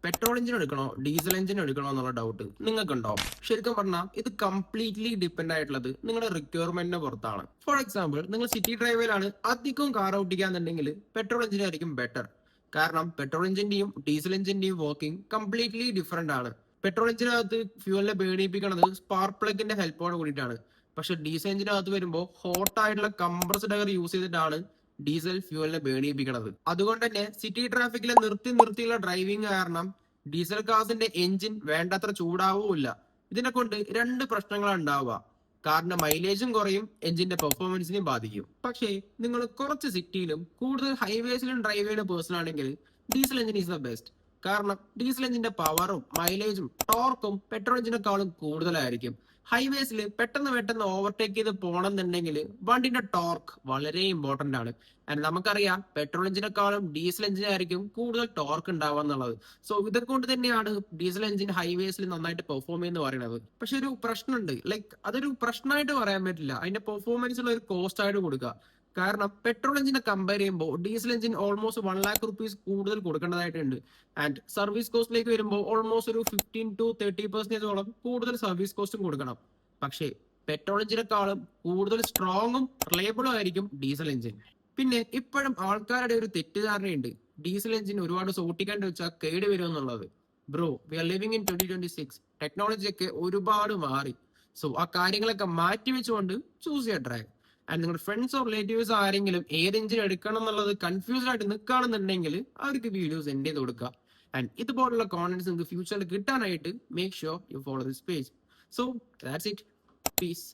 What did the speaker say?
Petrol engine എടുക്കണോ diesel engine എടുക്കണോ എന്നുള്ള ഡൗട്ട് നിങ്ങൾക്കുണ്ടോ? ശരിക്കും പറഞ്ഞാൽ ഇത് കംപ്ലീറ്റ്ലി ഡിപ്പെൻഡ് ആയിട്ടുള്ളത് നിങ്ങളുടെ റിക്വയർമെന്റിനെ പുറത്താണ്. ഫോർ എക്സാമ്പിൾ, നിങ്ങൾ സിറ്റി ഡ്രൈവിലാണ് അധികം കാർ ഓടിക്കാന്നുണ്ടെങ്കിൽ പെട്രോൾ എഞ്ചിൻ ആയിരിക്കും ബെറ്റർ. കാരണം പെട്രോൾ എഞ്ചിന്റെയും ഡീസൽ എഞ്ചിന്റെയും വർക്കിംഗ് കംപ്ലീറ്റ്ലി ഡിഫറെന്റ് ആണ്. പെട്രോൾ എഞ്ചിനകത്ത് ഫ്യൂവലിനെ ബേണിപ്പിക്കുന്നത് സ്പാർക്ക് പ്ലഗിന്റെ ഹെൽപ്പോട് കൂടിയിട്ടാണ്. പക്ഷെ ഡീസൽ എഞ്ചിനകത്ത് വരുമ്പോൾ ഹോട്ട് ആയിട്ടുള്ള കംപ്രസ്ഡ് എയർ യൂസ് ചെയ്തിട്ടാണ് ഡീസൽ ഫ്യൂവലിനെ ബേണിപ്പിക്കുന്നത്. അതുകൊണ്ട് തന്നെ സിറ്റി ട്രാഫിക്കിലെ നിർത്തിയുള്ള ഡ്രൈവിംഗ് കാരണം ഡീസൽ കാസിന്റെ എഞ്ചിൻ വേണ്ടത്ര ചൂടാവുമില്ല. ഇതിനെ കൊണ്ട് രണ്ട് പ്രശ്നങ്ങളാണ് ഉണ്ടാവുക. കാറിന്റെ മൈലേജും കുറയും, എഞ്ചിന്റെ പെർഫോമൻസിനെയും ബാധിക്കും. പക്ഷേ നിങ്ങൾ കുറച്ച് സിറ്റിയിലും കൂടുതൽ ഹൈവേസിലും ഡ്രൈവ് ചെയ്യുന്ന പേഴ്സൺ ആണെങ്കിൽ diesel engine is the best. കാരണം ഡീസൽ എഞ്ചിന്റെ പവറും മൈലേജും ടോർക്കും പെട്രോൾ എഞ്ചിനേക്കാളും കൂടുതലായിരിക്കും. ഹൈവേസിൽ പെട്ടെന്ന് ഓവർടേക്ക് ചെയ്ത് പോകണമെന്നുണ്ടെങ്കിൽ വണ്ടിന്റെ ടോർക്ക് വളരെ ഇമ്പോർട്ടന്റ് ആണ്. ആൻഡ് നമുക്കറിയാം പെട്രോൾ എഞ്ചിനേക്കാളും ഡീസൽ എഞ്ചിനായിരിക്കും കൂടുതൽ ടോർക്ക് ഉണ്ടാവുക എന്നുള്ളത്. സോ ഇതൊക്കെ കൊണ്ട് തന്നെയാണ് ഡീസൽ എഞ്ചിൻ ഹൈവേസിൽ നന്നായിട്ട് പെർഫോം ചെയ്യുന്നത് പറയുന്നത്. പക്ഷെ ഒരു പ്രശ്നമുണ്ട്, ലൈക്ക് അതൊരു പ്രശ്നമായിട്ട് പറയാൻ പറ്റില്ല. അതിന്റെ പെർഫോമൻസിലുള്ള ഒരു കോസ്റ്റ് ആയിട്ട് കൊടുക്കുക. കാരണം പെട്രോൾ എഞ്ചിനെ കമ്പയർ ചെയ്യുമ്പോൾ diesel engine almost 1 lakh rupees കൂടുതൽ കൊടുക്കേണ്ടതായിട്ടുണ്ട്. ആൻഡ് സർവീസ് കോസ്റ്റിലേക്ക് വരുമ്പോൾ ഓൾമോസ്റ്റ് ഒരു 15 to 30% കൂടുതൽ സർവീസ് കോസ്റ്റും കൊടുക്കണം. പക്ഷേ പെട്രോൾ എഞ്ചിനെക്കാളും കൂടുതൽ സ്ട്രോങ്ങും റിലയബിളും ആയിരിക്കും ഡീസൽ എഞ്ചിൻ. പിന്നെ ഇപ്പോഴും ആൾക്കാരുടെ ഒരു തെറ്റിദ്ധാരണയുണ്ട്, ഡീസൽ എഞ്ചിൻ ഒരുപാട് ഓട്ടിക്കാൻ വെച്ചാൽ കേട് വരും എന്നുള്ളത്. Bro, we are living in 2026. Technology ഒക്കെ ഒരുപാട് മാറി. സോ ആ കാര്യങ്ങളൊക്കെ മാറ്റി വെച്ചുകൊണ്ട് ചൂസ് ചെയ്യാൻ ഡ്രൈവ്. ആൻഡ് നിങ്ങളുടെ ഫ്രണ്ട്സോ റിലേറ്റീവ്സോ ആരെങ്കിലും ഏത് എഞ്ചിൻ എടുക്കണം എന്നുള്ളത് കൺഫ്യൂസ്ഡ് ആയിട്ട് നിൽക്കുകയാണെന്നുണ്ടെങ്കിൽ അവർക്ക് വീഡിയോസ് എൻ്റെ ചെയ്ത് കൊടുക്കുക. ആൻഡ് ഇതുപോലുള്ള കോണ്ടന്റ്സ് നിങ്ങൾക്ക് ഫ്യൂച്ചറിൽ കിട്ടാനായിട്ട് make sure you follow this page. So that's it. Piece.